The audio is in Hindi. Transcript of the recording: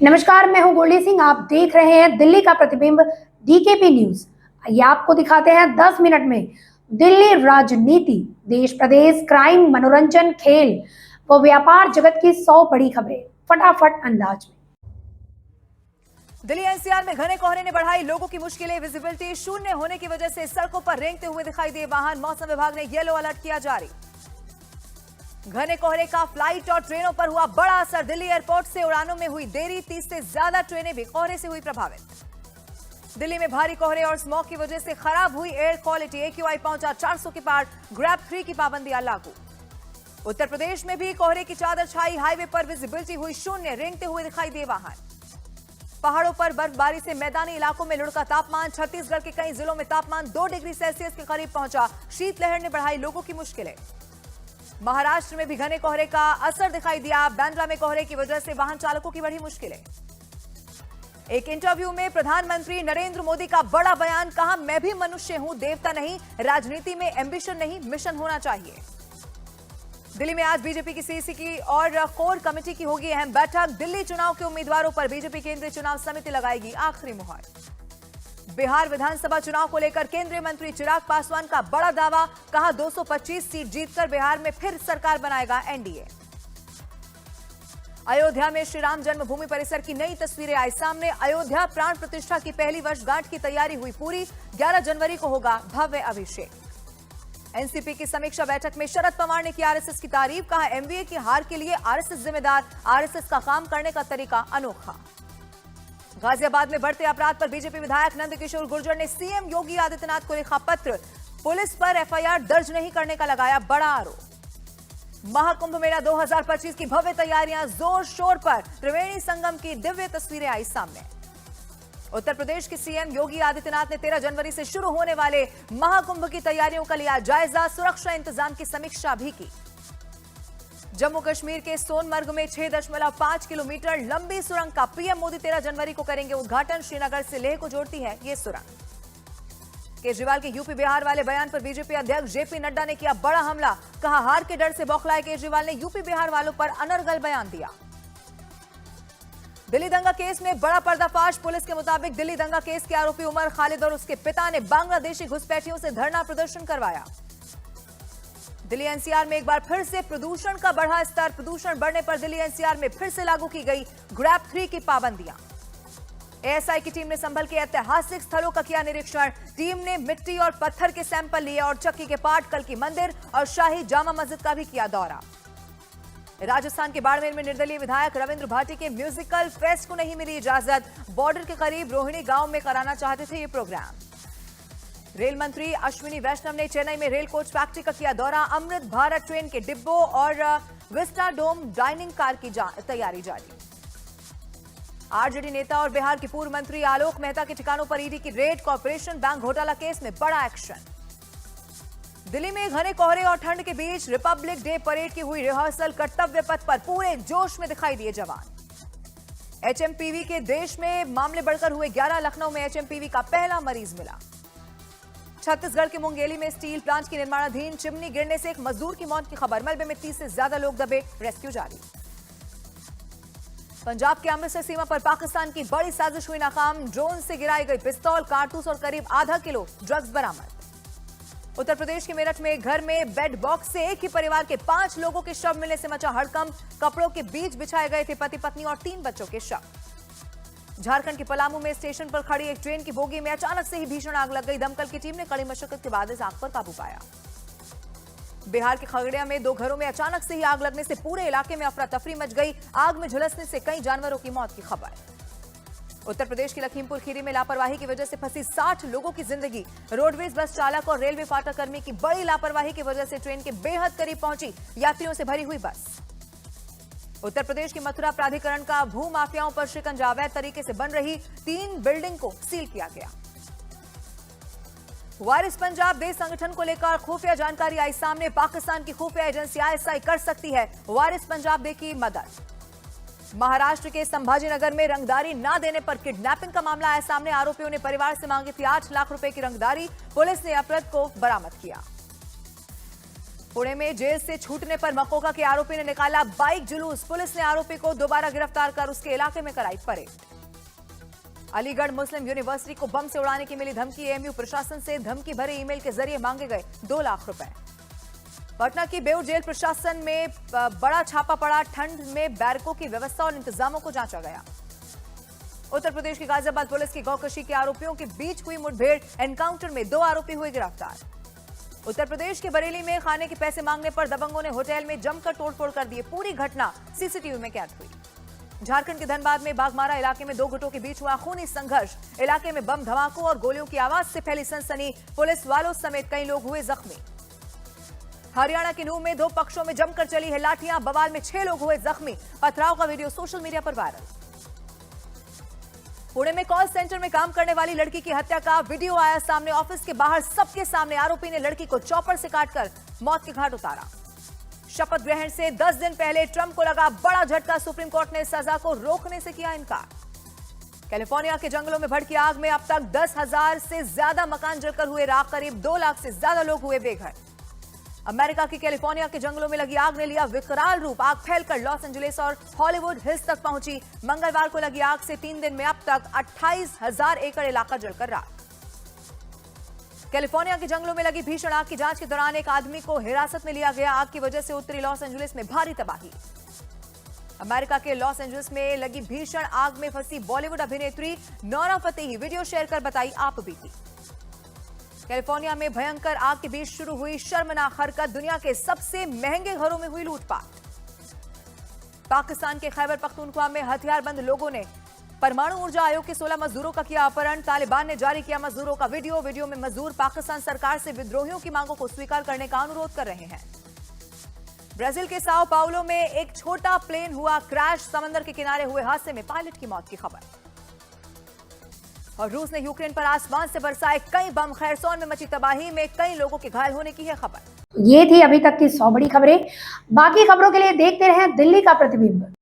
नमस्कार, मैं हूं गोल्डी सिंह। आप देख रहे हैं दिल्ली का प्रतिबिंब डीकेपी न्यूज। आइए आपको दिखाते हैं 10 मिनट में दिल्ली राजनीति, देश प्रदेश, क्राइम, मनोरंजन, खेल व व्यापार जगत की 100 बड़ी खबरें फटाफट अंदाज में। दिल्ली एनसीआर में घने कोहरे ने बढ़ाई लोगों की मुश्किलें। विजिबिलिटी शून्य होने की वजह से सड़कों पर रेंगते हुए दिखाई दिए वाहन। मौसम विभाग ने येलो अलर्ट किया जारी। घने कोहरे का फ्लाइट और ट्रेनों पर हुआ बड़ा असर। दिल्ली एयरपोर्ट से उड़ानों में हुई देरी। 30 से ज्यादा ट्रेनें भी कोहरे से हुई प्रभावित। दिल्ली में भारी कोहरे और स्मॉग की वजह से खराब हुई एयर क्वालिटी। एक्यूआई पहुंचा 400 के पार। ग्रैब 3 की पाबंदियां लागू। उत्तर प्रदेश में भी कोहरे की चादर छाई। हाईवे पर विजिबिलिटी हुई शून्य। रेंगते हुए दिखाई दिए वाहन। पहाड़ों पर बर्फबारी से मैदानी इलाकों में लुढ़का तापमान। छत्तीसगढ़ के कई जिलों में तापमान 2 डिग्री सेल्सियस के करीब पहुंचा। शीतलहर ने बढ़ाई लोगों की मुश्किलें। महाराष्ट्र में भी घने कोहरे का असर दिखाई दिया। बांद्रा में कोहरे की वजह से वाहन चालकों की बढ़ी मुश्किलें। एक इंटरव्यू में प्रधानमंत्री नरेंद्र मोदी का बड़ा बयान। कहा, मैं भी मनुष्य हूं, देवता नहीं। राजनीति में एम्बिशन नहीं, मिशन होना चाहिए। दिल्ली में आज बीजेपी की सीईसी की और कोर कमेटी की होगी अहम बैठक। दिल्ली चुनाव के उम्मीदवारों पर बीजेपी केंद्रीय चुनाव समिति लगाएगी आखिरी मुहर। बिहार विधानसभा चुनाव को लेकर केंद्रीय मंत्री चिराग पासवान का बड़ा दावा। कहा, 225 सीट जीतकर बिहार में फिर सरकार बनाएगा एनडीए। अयोध्या में श्री राम जन्मभूमि परिसर की नई तस्वीरें आई सामने। अयोध्या प्राण प्रतिष्ठा की पहली वर्षगांठ की तैयारी हुई पूरी। 11 जनवरी को होगा भव्य अभिषेक। एनसीपी की समीक्षा बैठक में शरद पवार ने की आरएसएस की तारीफ। कहा, एमवीए की हार के लिए आरएसएस जिम्मेदार। आरएसएस का काम करने का तरीका अनोखा। गाजियाबाद में बढ़ते अपराध पर बीजेपी विधायक नंदकिशोर गुर्जर ने सीएम योगी आदित्यनाथ को लिखा पत्र। पुलिस पर एफआईआर दर्ज नहीं करने का लगाया बड़ा आरोप। महाकुंभ मेला 2025 की भव्य तैयारियां जोर शोर पर। त्रिवेणी संगम की दिव्य तस्वीरें आई सामने। उत्तर प्रदेश के सीएम योगी आदित्यनाथ ने 13 जनवरी से शुरू होने वाले महाकुंभ की तैयारियों का लिया जायजा। सुरक्षा इंतजाम की समीक्षा भी की। जम्मू कश्मीर के सोनमर्ग में 6.5 किलोमीटर लंबी सुरंग का पीएम मोदी 13 जनवरी को करेंगे उद्घाटन। श्रीनगर से लेह को जोड़ती है ये सुरंग। केजरीवाल के यूपी बिहार वाले बयान पर बीजेपी अध्यक्ष जेपी नड्डा ने किया बड़ा हमला। कहा, हार के डर से बौखलाए केजरीवाल ने यूपी बिहार वालों पर अनर्गल बयान दिया। दिल्ली दंगा केस में बड़ा पर्दाफाश। पुलिस के मुताबिक दिल्ली दंगा केस के आरोपी उमर खालिद और उसके पिता ने बांग्लादेशी घुसपैठियों से धरना प्रदर्शन करवाया। दिल्ली एनसीआर में एक बार फिर से प्रदूषण का बढ़ा स्तर। प्रदूषण बढ़ने पर दिल्ली एनसीआर में फिर से लागू की गई ग्रैब 3 की पाबंदियां। एएसआई की टीम ने संभल के ऐतिहासिक स्थलों का किया निरीक्षण। टीम ने मिट्टी और पत्थर के सैंपल लिए और चक्की के पाट, कल्की मंदिर और शाही जामा मस्जिद का भी किया दौरा। राजस्थान के बाड़मेर में निर्दलीय विधायक रविंद्र भाटी के म्यूजिकल फेस्ट को नहीं मिली इजाजत। बॉर्डर के करीब रोहिणी गांव में कराना चाहते थे ये प्रोग्राम। रेल मंत्री अश्विनी वैष्णव ने चेन्नई में रेल कोच फैक्ट्री का किया दौरा। अमृत भारत ट्रेन के डिब्बों और विस्टाडोम डाइनिंग कार की तैयारी जारी। आरजेडी नेता और बिहार के पूर्व मंत्री आलोक मेहता के ठिकानों पर ईडी की रेड। कॉर्पोरेशन बैंक घोटाला केस में बड़ा एक्शन। दिल्ली में घने कोहरे और ठंड के बीच रिपब्लिक डे परेड की हुई रिहर्सल। कर्तव्य पथ पर पूरे जोश में दिखाई दिए जवान। एचएमपीवी के देश में मामले बढ़कर हुए 11। लखनऊ में एचएमपीवी का पहला मरीज मिला। छत्तीसगढ़ के मुंगेली में स्टील प्लांट की निर्माणाधीन चिमनी गिरने से एक मजदूर की मौत की खबर। मलबे में 30 से ज्यादा लोग दबे। रेस्क्यू जारी। पंजाब के अमृतसर सीमा पर पाकिस्तान की बड़ी साजिश हुई नाकाम। ड्रोन से गिराई गई पिस्तौल, कारतूस और करीब आधा किलो ड्रग्स बरामद। उत्तर प्रदेश के मेरठ में घर में बेड बॉक्स से एक ही परिवार के 5 लोगों के शव मिलने से मचा हड़कंप। कपड़ों के बीच बिछाए गए थे पति पत्नी और 3 बच्चों के शव। झारखंड के पलामू में स्टेशन पर खड़ी एक ट्रेन की बोगी में अचानक से ही भीषण आग लग गई। दमकल की टीम ने कड़ी मशक्कत के बाद इस आग पर काबू पाया। बिहार के खगड़िया में 2 घरों में अचानक से ही आग लगने से पूरे इलाके में अफरा तफरी मच गई। आग में झुलसने से कई जानवरों की मौत की खबर। उत्तर प्रदेश के लखीमपुर खीरी में लापरवाही की वजह से फंसी 60 लोगों की जिंदगी। रोडवेज बस चालक और रेलवे फाटक कर्मी की बड़ी लापरवाही की वजह से ट्रेन के बेहद करीब पहुंची यात्रियों से भरी हुई बस। उत्तर प्रदेश की मथुरा प्राधिकरण का भू माफियाओं पर शिकंजा। अवैध तरीके से बन रही 3 बिल्डिंग को सील किया गया। वारिस पंजाब देश संगठन को लेकर खुफिया जानकारी आई सामने। पाकिस्तान की खुफिया एजेंसी आईएसआई कर सकती है वारिस पंजाब दे की मदद। महाराष्ट्र के संभाजीनगर में रंगदारी न देने पर किडनैपिंग का मामला आया सामने। आरोपियों ने परिवार से मांगी थी 8 लाख रुपए की रंगदारी। पुलिस ने अपराध को बरामद किया। पुणे में जेल से छूटने पर मकोका के आरोपी ने निकाला बाइक जुलूस। पुलिस ने आरोपी को दोबारा गिरफ्तार कर उसके इलाके में कराई परेड। अलीगढ़ मुस्लिम यूनिवर्सिटी को बम से उड़ाने की मिली धमकी। एएमयू प्रशासन से धमकी भरे ईमेल के जरिए मांगे गए 2 लाख रुपए। पटना की बेउर जेल प्रशासन में बड़ा छापा पड़ा। ठंड में बैरकों की व्यवस्था और इंतजामों को जांचा गया। उत्तर प्रदेश की गाजियाबाद पुलिस की गौकशी के आरोपियों के बीच हुई मुठभेड़। एनकाउंटर में 2 आरोपी हुए गिरफ्तार। उत्तर प्रदेश के बरेली में खाने के पैसे मांगने पर दबंगों ने होटल में जमकर तोड़फोड़ कर दी। पूरी घटना सीसीटीवी में कैद हुई। झारखंड के धनबाद में बागमारा इलाके में 2 गुटों के बीच हुआ खूनी संघर्ष। इलाके में बम धमाकों और गोलियों की आवाज से फैली सनसनी। पुलिस वालों समेत कई लोग हुए जख्मी। हरियाणा के नूह में 2 पक्षों में जमकर चली है लाठियां। बवाल में 6 लोग हुए जख्मी। पथराव का वीडियो सोशल मीडिया पर वायरल। पुणे में कॉल सेंटर में काम करने वाली लड़की की हत्या का वीडियो आया सामने। ऑफिस के बाहर सबके सामने आरोपी ने लड़की को चॉपर से काटकर मौत के घाट उतारा। शपथ ग्रहण से 10 दिन पहले ट्रंप को लगा बड़ा झटका। सुप्रीम कोर्ट ने सजा को रोकने से किया इनकार। कैलिफोर्निया के जंगलों में भड़की आग में अब तक 10,000 से ज्यादा मकान जलकर हुए राख। करीब 2 लाख से ज्यादा लोग हुए बेघर। अमेरिका की कैलिफोर्निया के जंगलों में लगी आग ने लिया विकराल रूप। आग फैलकर लॉस एंजलिस और हॉलीवुड हिल्स तक पहुंची। मंगलवार को लगी आग से 3 दिन में अब तक 28,000 एकड़ इलाका जलकर राख। कैलिफोर्निया के जंगलों में लगी भीषण आग की जांच के दौरान एक आदमी को हिरासत में लिया गया। आग की वजह से उत्तरी लॉस एंजलिस में भारी तबाही। अमेरिका के लॉस एंजलिस में लगी भीषण आग में फंसी बॉलीवुड अभिनेत्री नोरा फतेही वीडियो शेयर कर बताई आप बीती। कैलिफोर्निया में भयंकर आग के बीच शुरू हुई शर्मनाक हरकत। दुनिया के सबसे महंगे घरों में हुई लूटपाट। पाकिस्तान के खैबर पख्तूनख्वा में हथियारबंद लोगों ने परमाणु ऊर्जा आयोग के 16 मजदूरों का किया अपहरण। तालिबान ने जारी किया मजदूरों का वीडियो में मजदूर पाकिस्तान सरकार से विद्रोहियों की मांगों को स्वीकार करने का अनुरोध कर रहे हैं। ब्राजील के साओ पाउलो में एक छोटा प्लेन हुआ क्रैश। समंदर के किनारे हुए हादसे में पायलट की मौत की खबर। और रूस ने यूक्रेन पर आसमान से बरसाए कई बम। खैरसोन में मची तबाही में कई लोगों के घायल होने की है खबर। ये थी अभी तक की 100 बड़ी खबरें। बाकी खबरों के लिए देखते रहें दिल्ली का प्रतिबिंब।